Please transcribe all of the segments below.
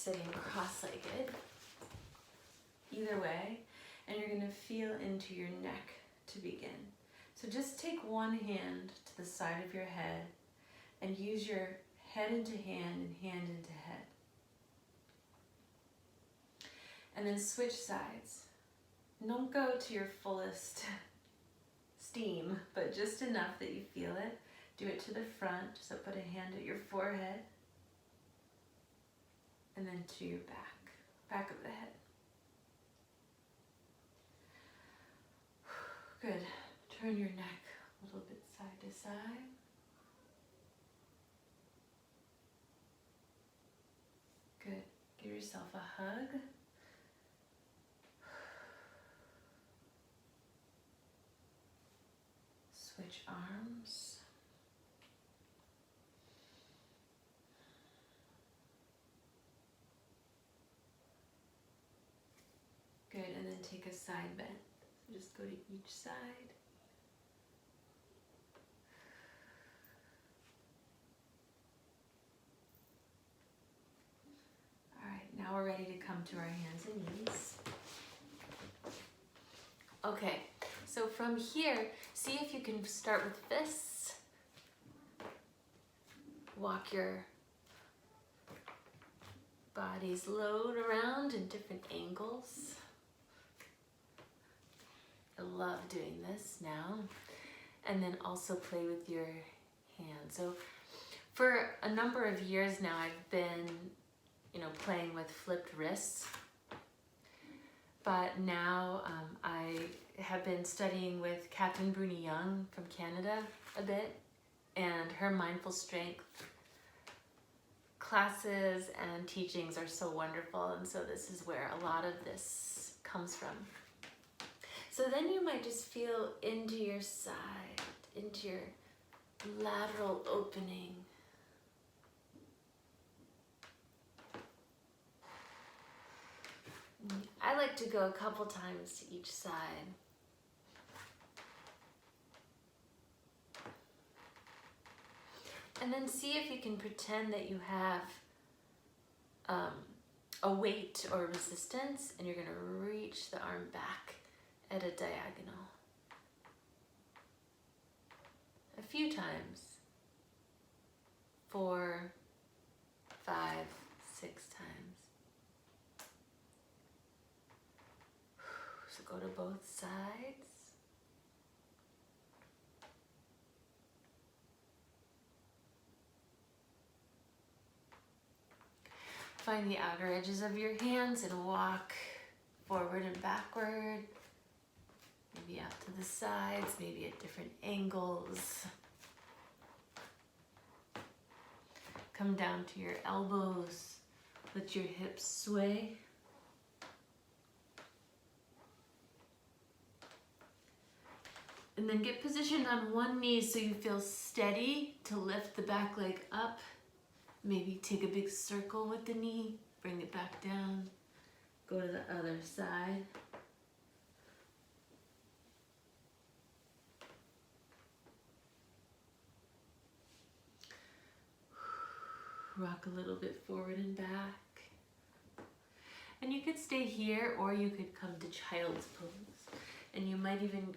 sitting cross-legged, either way, and you're gonna feel into your neck to begin. So just take one hand to the side of your head and use your head into hand and hand into head. And then switch sides. And don't go to your fullest steam, but just enough that you feel it. Do it to the front, so put a hand at your forehead, and then to your back of the head. Good. Turn your neck a little bit side to side. Good. Give yourself a hug. Switch arms. Good, and then take a side bend. So just go to each side. All right, now we're ready to come to our hands and knees. Okay, so from here, see if you can start with fists. Walk your body's load around in different angles. I love doing this now. And then also play with your hands. So for a number of years now, I've been, playing with flipped wrists. But now I have been studying with Captain Bruni Young from Canada a bit, and her mindful strength classes and teachings are so wonderful, and so this is where a lot of this comes from. So then you might just feel into your side, into your lateral opening. I like to go a couple times to each side. And then see if you can pretend that you have a weight or resistance, and you're going to reach the arm back at a diagonal. A few times. 4, 5, 6 times. So go to both sides. Find the outer edges of your hands and walk forward and backward. Maybe out to the sides, maybe at different angles. Come down to your elbows. Let your hips sway. And then get positioned on one knee so you feel steady to lift the back leg up. Maybe take a big circle with the knee, bring it back down, go to the other side. Rock a little bit forward and back. And you could stay here, or you could come to child's pose. And you might even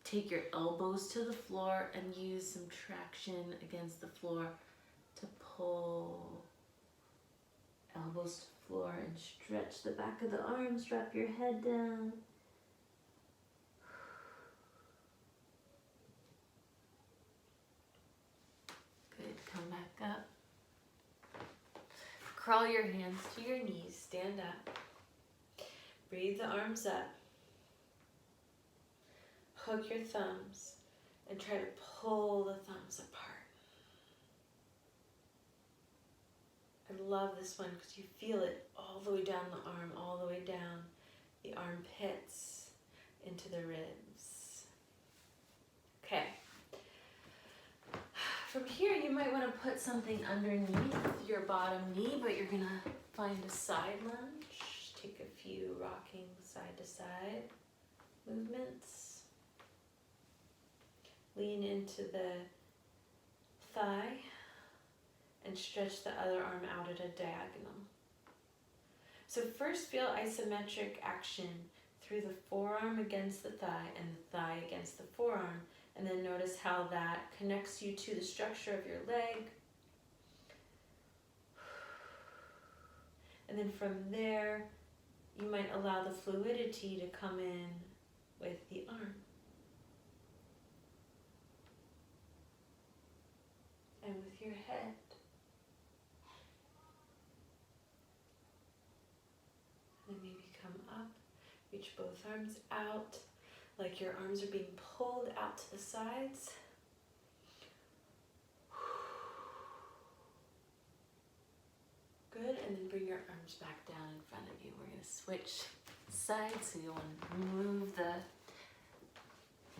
take your elbows to the floor and use some traction against the floor to pull elbows to the floor and stretch the back of the arms, drop your head down. Good, come back up. Crawl your hands to your knees, stand up. Breathe the arms up. Hook your thumbs and try to pull the thumbs apart. I love this one because you feel it all the way down the arm, all the way down the armpits into the ribs. Okay. From here, you might want to put something underneath your bottom knee, but you're going to find a side lunge. Take a few rocking side to side movements. Lean into the thigh and stretch the other arm out at a diagonal. So first feel isometric action through the forearm against the thigh and the thigh against the forearm. And then notice how that connects you to the structure of your leg. And then from there, you might allow the fluidity to come in with the arm. And with your head. And maybe come up, reach both arms out, like your arms are being pulled out to the sides. Good, and then bring your arms back down in front of you. We're going to switch sides, so you want to move the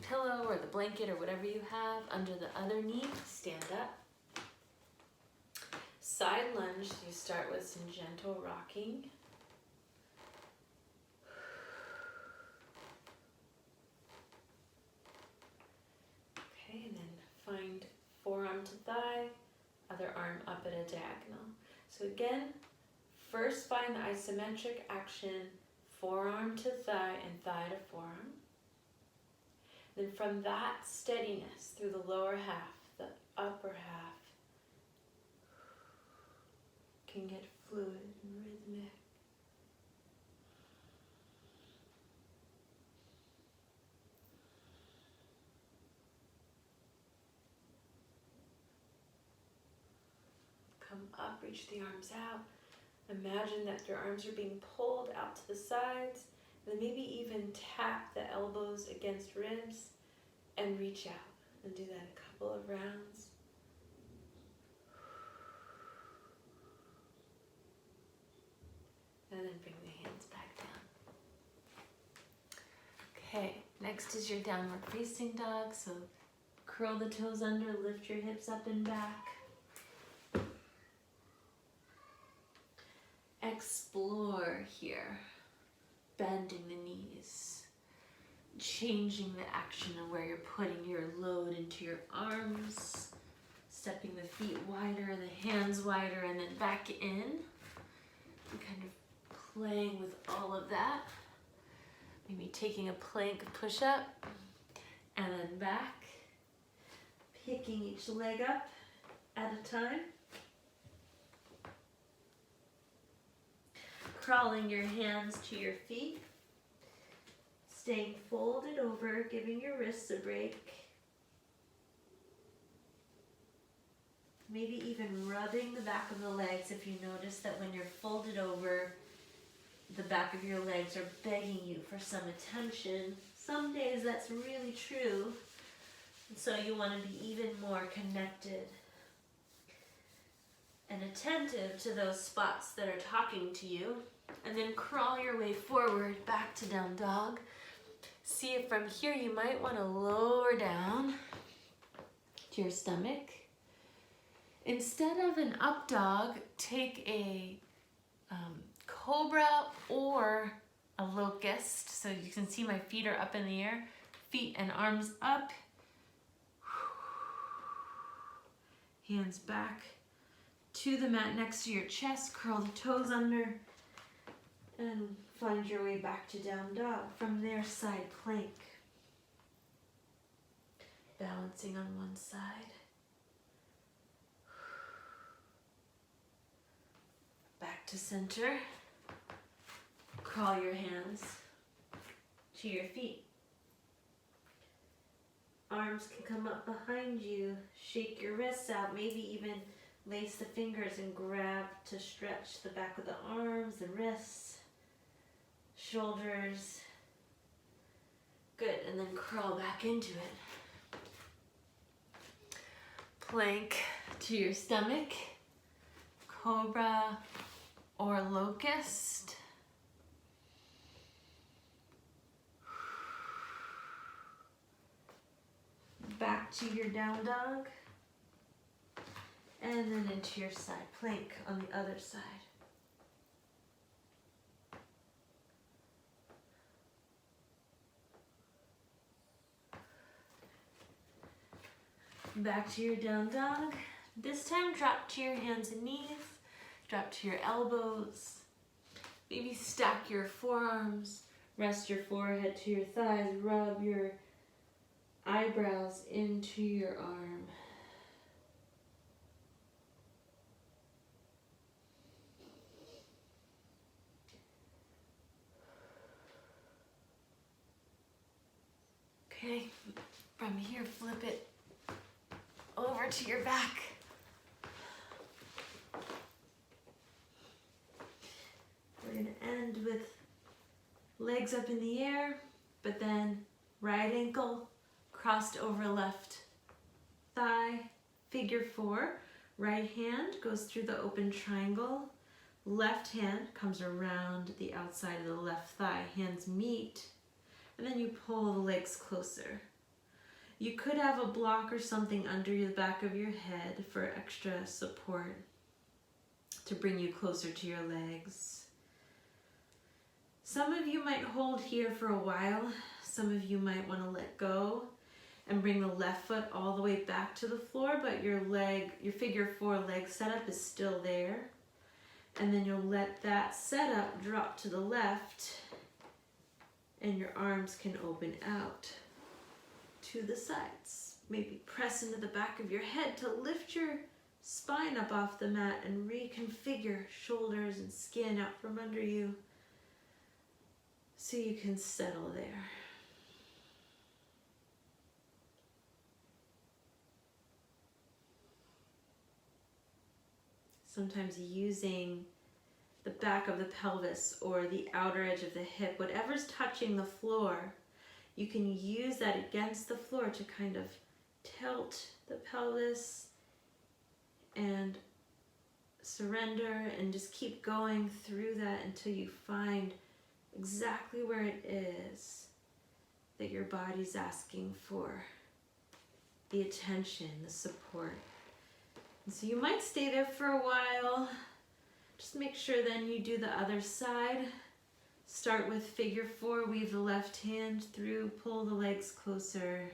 pillow or the blanket or whatever you have under the other knee. Stand up. Side lunge, you start with some gentle rocking. Okay, and then find forearm to thigh, other arm up at a diagonal. So again, first find the isometric action, forearm to thigh and thigh to forearm. Then from that steadiness through the lower half, the upper half can get fluid and rhythmic. Come up, reach the arms out. Imagine that your arms are being pulled out to the sides. And then maybe even tap the elbows against ribs and reach out. And do that a couple of rounds. And then bring the hands back down. Okay, next is your downward facing dog. So curl the toes under, lift your hips up and back. Explore here, bending the knees, changing the action of where you're putting your load into your arms, stepping the feet wider, the hands wider, and then back in, and kind of playing with all of that. Maybe taking a plank push-up, and then back, picking each leg up at a time. Crawling your hands to your feet, staying folded over, giving your wrists a break. Maybe even rubbing the back of the legs if you notice that when you're folded over, the back of your legs are begging you for some attention. Some days that's really true, and so you want to be even more connected and attentive to those spots that are talking to you. And then crawl your way forward back to down dog. See if from here you might want to lower down to your stomach. Instead of an up dog, take a cobra or a locust. So you can see my feet are up in the air. Feet and arms up. Hands back to the mat next to your chest. Curl the toes under. And find your way back to down dog. From there, side plank. Balancing on one side. Back to center. Crawl your hands to your feet. Arms can come up behind you. Shake your wrists out. Maybe even lace the fingers and grab to stretch the back of the arms, the wrists. Shoulders. Good, and then crawl back into it. Plank to your stomach, cobra or locust. Back to your down dog, and then into your side plank on the other side. Back to your down dog. This time drop to your hands and knees, drop to your elbows. Maybe stack your forearms, rest your forehead to your thighs, rub your eyebrows into your arm. Okay, from here, flip it over to your back. We're gonna end with legs up in the air, but then right ankle crossed over left thigh, figure 4. Right hand goes through the open triangle. Left hand comes around the outside of the left thigh. Hands meet, and then you pull the legs closer. You could have a block or something under the back of your head for extra support to bring you closer to your legs. Some of you might hold here for a while. Some of you might want to let go and bring the left foot all the way back to the floor, but your figure 4 leg setup is still there. And then you'll let that setup drop to the left, and your arms can open out to the sides. Maybe press into the back of your head to lift your spine up off the mat and reconfigure shoulders and skin out from under you so you can settle there. Sometimes using the back of the pelvis or the outer edge of the hip, whatever's touching the floor, you can use that against the floor to kind of tilt the pelvis and surrender, and just keep going through that until you find exactly where it is that your body's asking for the attention, the support. And so you might stay there for a while. Just make sure then you do the other side. Start with figure 4, weave the left hand through, pull the legs closer.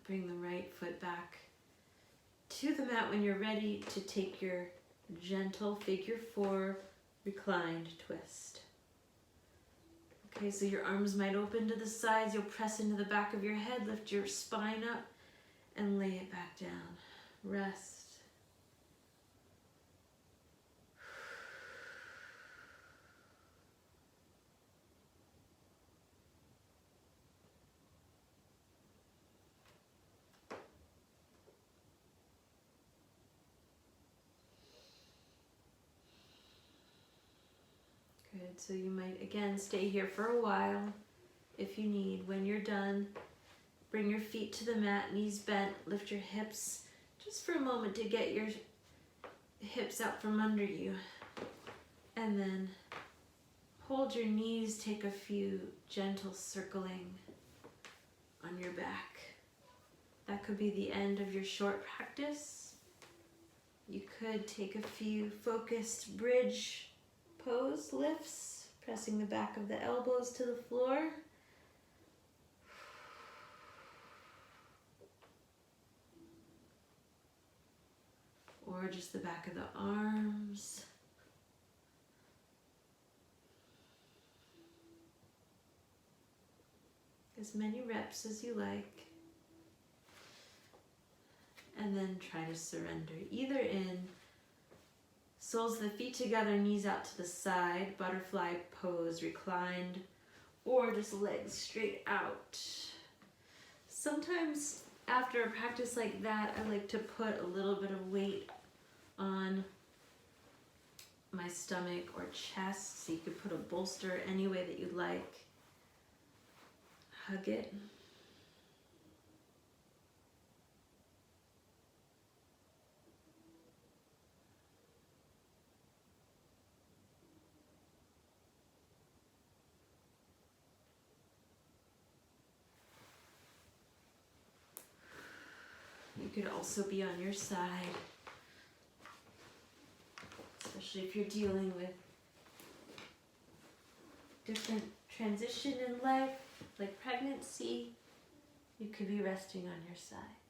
Bring the right foot back to the mat when you're ready to take your gentle figure 4 reclined twist. Okay, so your arms might open to the sides. You'll press into the back of your head, lift your spine up, and lay it back down. Rest. Good, so you might again stay here for a while if you need. When you're done, bring your feet to the mat, knees bent, lift your hips just for a moment to get your hips out from under you. And then hold your knees, take a few gentle circling on your back. That could be the end of your short practice. You could take a few focused bridge pose lifts, pressing the back of the elbows to the floor. Or just the back of the arms. As many reps as you like. And then try to surrender, either in soles of the feet together, knees out to the side, butterfly pose, reclined, or just legs straight out. Sometimes after a practice like that, I like to put a little bit of weight on my stomach or chest, so you could put a bolster any way that you'd like. Hug it. You could also be on your side, especially if you're dealing with different transition in life, like pregnancy, you could be resting on your side.